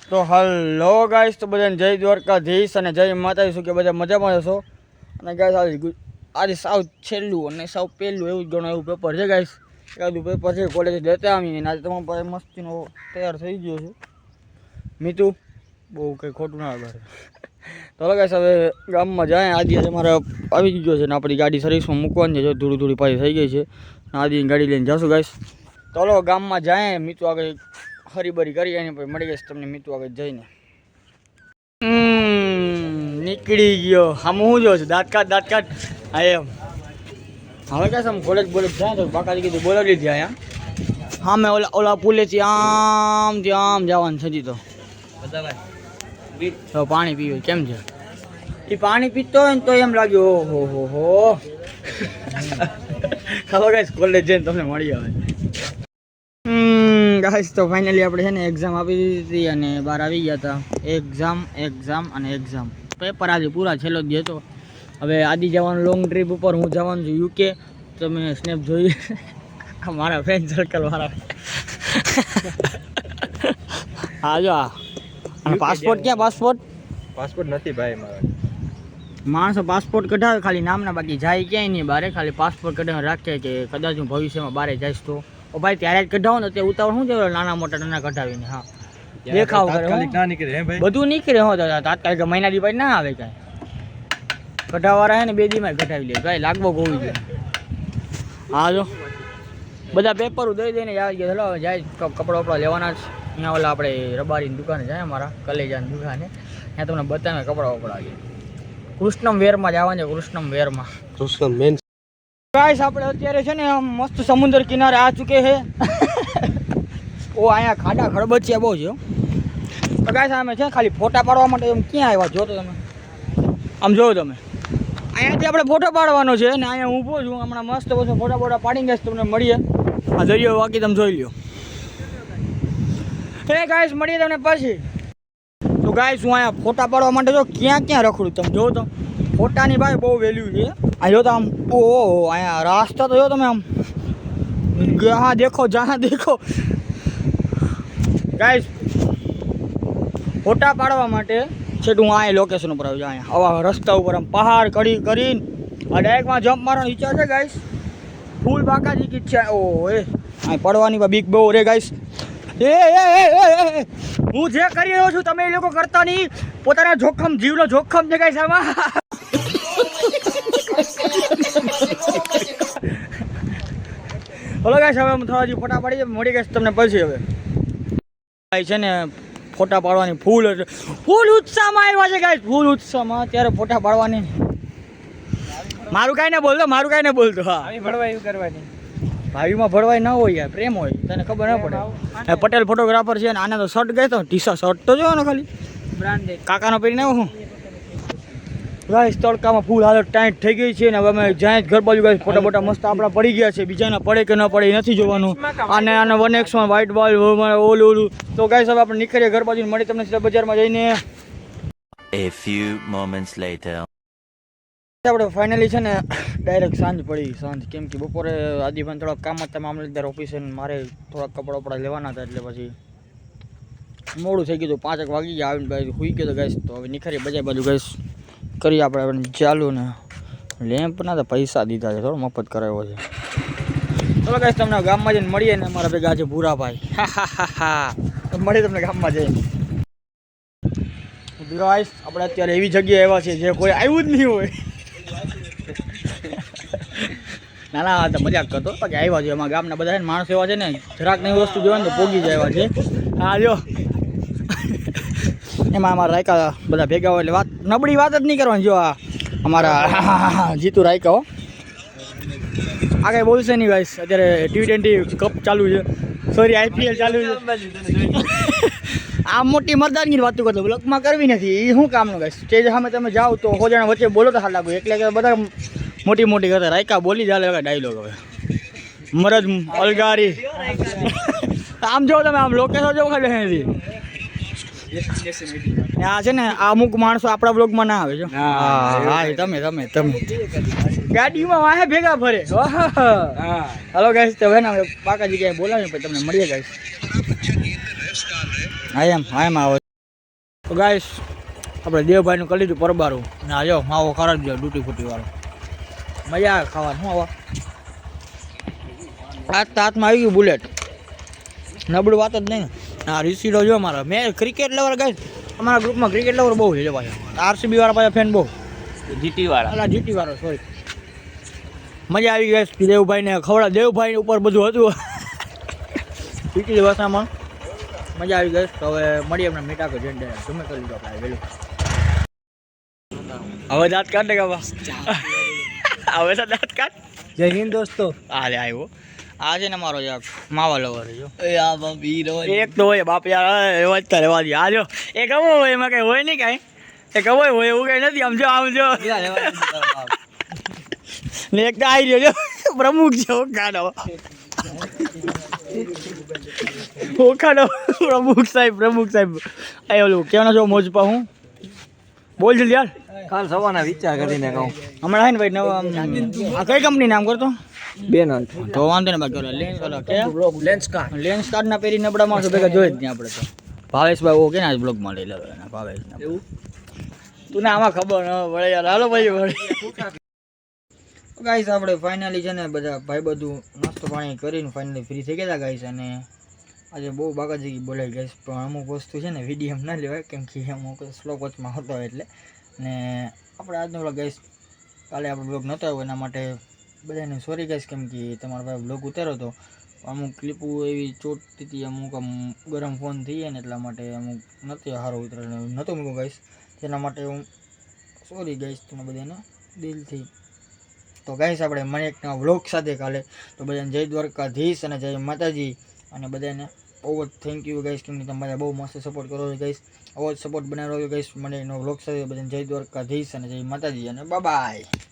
તો hello guys, તો બધાને જય દ્વારકાધીશ અને જય માતાજી. શું કે બધા મજામાં હશો? અને ગાઈસ આજે સાવ છેલ્લું અને સાવ પહેલું એવું જ ગણો એવું પેપર છે ગાઈસ. એકાદું પેપર છે કોલેજ દેતા આવીને આજે તમારા પાસે મસ્તીનો તૈયાર થઈ ગયો છે. મીતુ બહુ કંઈ ખોટું ના આવે. તો ગાઈસ હવે ગામમાં જાય. આજે અમારે આવી ગયો છે ને આપણી ગાડી સર્વિસમાં મૂકવાની છે. જો થોડી પાછી થઈ ગઈ છે. આજે ગાડી લઈને જશું ગાઈસ. તો હલો ગામમાં જાય. મીતુ આગળ હરીબરી કરી અને પછી મળી ગઈ તમને મીતુ આગળ જઈને. નીકળી ગયો. આમ હું જો છું દાંત કાઢ હા એમ. હવે કાંઈ આમ કોલેજ જાય તો બાકાજી કીધું બોલાવી લીધી અહીંયા. હા મેં ઓલા પુલેથી આમથી આમ જવાનું છે તો પાણી પીવે કેમ છે એ પાણી પીતો હોય ને તો એમ લાગ્યું ઓહો ખબર ગાઈસ કોલેજ જઈને તમને મળી આવે. ગાઈસ તો ફાઇનલી આપણે છે ને એક્ઝામ આપી દીધી અને બહાર આવી ગયા હતા. એક્ઝામ અને એક્ઝામ પેપર આજે પૂરા છેલ્લો જ હતો. હવે આદિ જવાનું લોંગ ટ્રીપ ઉપર, હું જવાનું છું યુકે. તમે સ્નેપ જોઈ મારા ફ્રેન્ડ સર્કલ વાળા. હા જો અને પાસપોર્ટ ક્યાં? પાસપોર્ટ નથી ભાઈ મારા. માણસો પાસપોર્ટ કઢાવે ખાલી નામના, બાકી જાય ક્યાંય નહીં બારે. ખાલી પાસપોર્ટ કઢાવે રાખે કે કદાચ હું ભવિષ્યમાં બારે જઈશ તો ભાઈ ત્યારે જ કઢાવો ને. અત્યારે ઉતાવળ શું છે નાના મોટા કઢાવીને? હા દેખાવ કરે બધું નીકળે. હો તાત્કાલિક મહિના દી પછી ના આવે કાંઈ. કઢાવવાળા હે ને 2 દીમાં કઢાવી લે કાંઈ લાગવો હોવી જોઈએ. હા જો બધા પેપરો દઈ દઈને આવી ગયા. ચલો જાય કપડા વપડા લેવાના જ. અહીંયા ઓલા આપણે રબારીની દુકાને જાય અમારા કલેજાની દુકાને. ત્યાં તમને બતાવે કપડા વપડા છે. કૃષ્ણમ વેરમાં જવાનું છે. કૃષ્ણમ મેન ગાઈસ આપણે અત્યારે છે ને મસ્ત સમુદ્ર કિનારે આ ચૂકે છે. ઓ અહીંયા ખાડા ખડબચિયા બહુ છે. તો ગાઈસ અમે છે ખાલી ફોટા પાડવા માટે એમ ક્યાં આવ્યા જો તો તમે આમ જોવો તમે. અહીંયાથી આપણે ફોટો પાડવાનો છે ને અહીંયા ઊભો છું હમણાં મસ્ત બધું ફોટા પાડી ગઈશ તમને મળીએ. આ દરિયો બાકી તમે જોઈ લો. એ ગાઈસ મળીએ તમને પછી. તો ગાઈસ હું અહીંયા ફોટા પાડવા માટે જો ક્યાં રખડું તમે જોવો તો. ફોટાની ભાઈ બહુ વેલ્યુ છે. આ જો તો આમ ઓહો અહીંયા રાસ્તા તો જો તમે આમ હા દેખો જहाँ દેખો. ગાઈસ ફોટા પાડવા માટે છેટ હું અહીંયા લોકેશન ઉપર આવી. અહીંયા આવા રસ્તા ઉપર આમ પહાડ કરીને આ ડાયરેક્ટમાં જમ્પ મારવાનો વિચાર છે ગાઈસ. ફૂલ બાકાજી કી ઈચ્છા. ઓહો એ અહીં પડવાની બીક બહુ રે ગાઈસ. એ હું જે કરી રહ્યો છું તમે એ લોકો કરતા નહીં. પોતાના જોખમ જીવનો જોખમ છે ગાઈસ આમાં. બોલો ગાઈસ હવે થોડા હજી ફોટા પાડી મળી ગઈશ તમને પછી. હવે છે ને ફોટા પાડવાની ફૂલ ઉત્સાહમાં આવ્યા છે ગાઈસ. ફૂલ ઉત્સાહમાં અત્યારે ફોટા પાડવાની. મારું કાંઈ ના બોલતો હા ભળવાયું કરવાની. ભાઈમાં ભળવાય ના હોય યાર, પ્રેમ હોય તને ખબર ના પડે. પટેલ ફોટોગ્રાફર છે ને આને તો શર્ટ ગયો તો શર્ટ તો જોવાનો ખાલી બ્રાન્ડેડ કાકાનો પહેરીને આવ્યો હું. ગાઈસ તડકામાં ફૂલ હાલત ટાઈટ થઈ ગઈ છે ને હવે અમે જ્યાં જ ઘર બાજુ ગાઈસ ફોટા મસ્ત આપણા પડી ગયા છે. બીજાના પડે કે ન પડે એ નથી જોવાનું. આને 1x1 વ્હાઇટ બોલ ઓલું. તો ગાઈસ હવે આપણે નીકળીએ ઘર બાજુ. મળી તમને સીધા બજારમાં જઈને. A few moments later. આપણે ફાઇનલી છે ને ડાયરેક્ટ સાંજ કેમ કે બપોરે આદિભાઈ થોડાક કામ હતા મામલતદાર ઓફિસે. મારે થોડાક કપડા વપડા લેવાના હતા એટલે પછી મોડું થઈ ગયું. 5 વાગી ગયા આવીને ભાઈ સુઈ ગયો ગાઈસ. તો હવે નીકળીએ બજાર બાજુ ગાઈસ. કરીએ આપણે ચાલુ ને લેમ્પના તો પૈસા દીધા છે, થોડો મફત કરાવ્યો છે. ચલો ગાઈસ તમને ગામમાં જઈને મળીએ ને. અમારા ભેગા છે ભૂરાભાઈ. તો મળીએ તમને ગામમાં જઈને. ગાઈસ આપણે અત્યારે એવી જગ્યાએ આવ્યા છે જે કોઈ આવ્યું જ નહીં હોય. ના તો મજાક કરતો બાકી આવ્યા છે. એમાં ગામના બધા માણસો એવા છે ને જરાક નવી વસ્તુ જોવાની તો પોગી જ આવ્યા છે. હા જો એમાં અમારા રાયકા બધા ભેગા હોય એટલે નબળી વાત જ નહીં કરવાની. જો આ અમારા જીતુ રાયકા હો આ કાંઈ બોલશે નહીં ગાઈસ. અત્યારે T20 કપ ચાલુ છે, સોરી IPL ચાલુ છે. આ મોટી મરદાનગીની વાતો કરતો બ્લોકમાં કરવી નથી એ શું કામનું ગાઈસ. સ્ટેજ સામે તમે જાઓ તો હો જણા વચ્ચે બોલો તો સારું લાગુ. એટલે કે બધા મોટી કરતા રાયકા બોલી ચાલે ડાયલોગ. હવે મરજ અલગારી આમ જો તમે આમ લોકેશન જો ખાલી આ છે ને અમુક માણસો આપણા બ્લોગમાં ના આવે છે. હા તમે ગાડીમાં વાહે ભેગા ફરે. હલો ગાઈસ તો ને પાકા જગ્યાએ બોલાવે પછી તમને મળીએ ગાઈસ. હા એમ આવો. તો ગાઈસ આપણે દેવભાઈનું કરી લીધું પરબારું ને આ જો માવો ખરાબ ગયો ડૂટી ફૂટી વાળો મજા આવે ખાવાનું શું આવા હાથમાં આવી ગયું બુલેટ નબળું વાત જ નહીં હા રિસીડો જો મારા મેં ક્રિકેટ લવર ગાઈસ અમારા ગ્રુપમાં ક્રિકેટ લવર બહુ છે પાછા આરસીબી વાળા પાછા ફેન બહુ જીટી વાળા જીટી વાળો સોરી મજા આવી ગઈ દેવભાઈને દેવભાઈ ઉપર બધું હતું પીટી ભાષામાં મજા આવી ગઈ તો હવે મળીએ આપણે મીઠા કે જઈને તમે કરી લીધો આપણે વેલું હવે દાંત કાઢ ને હવે તો દાંત કાઢ જય હિન્દ દોસ્તો હાલે આવ્યો આ છે ને મારો માવા લવર જો એક એક તો હોય બાપ યાર વાંચતા રહેવા દે આ જો એ કવો હોય એમાં કઈ હોય નહીં કાંઈ એ કવો હોય એવું કઈ નથી આમ જો ને એક તો આવી રહ્યો જો પ્રમુખ છે ઓખાડો પ્રમુખ સાહેબ એ ઓલું કેવાનો છો મોજપા હું બોલ જલ્દી યાર કાલ સવારના વિચાર કરીને કહું હમણાં ને ભાઈ નવા આ કઈ કંપની નામ કરતો બેનલ તો વાંધો ને બાકી લેન્સ કાર્ડ ના પેરી નબળા માણસો ભેગા જોઈએ જ નહીં આપણે તો ભાવેશભાઈ ઓ કે ને બ્લોગમાં લઈ લે ભાવેશ એવું તું ને આમાં ખબર ન પડે યાર હાલો ભાઈ ગાઈસ આપણે ફાઇનલી છે ને બધા ભાઈ બધું નાસ્તો પાણી કરીને ફાઇનલી ફ્રી થઈ ગયા ગાઈસ અને આજે બહુ બાકાજી બોલાઈ ગાઈસ પણ અમુક વસ્તુ છે ને વિડીયો ના લેવાય કેમ કે અમુક સ્લો કોચમાં હતો એટલે ને આપણે આજનો બ્લોગ ગાઈસ કાલે આપણો બ્લોગ નહોતો આવ્યો એના માટે બધાને સોરી ગાઈસ કેમ કે તમારા ભાઈ બ્લોગ ઉતાર્યો હતો અમુક ક્લિપો એવી ચોટતી હતી અમુક આમ ગરમ ફોન થઈ જાય ને એટલા માટે અમુક નથી સારો ઉતરેલો નહોતો મૂક્યો ગાઈસ તેના માટે હું સોરી ગાઈસ તમે બધાને દિલથી તો ગાઈસ આપણે મને એક નવા વ્લોગ સાથે કાલે તો બધાને જય દ્વારકાધીશ અને જય માતાજી અને બધાને બહુ જ થેન્ક યુ ગાઈસ કેમ કે તમે બધા બહુ મસ્ત સપોર્ટ કરો છો ગાઈસ આવો જ સપોર્ટ બનાવી રહ્યો ગાઈસ મને એક નવો વ્લોગ સાથે બધાને જય દ્વારકાધીશ અને જય માતાજી અને બાય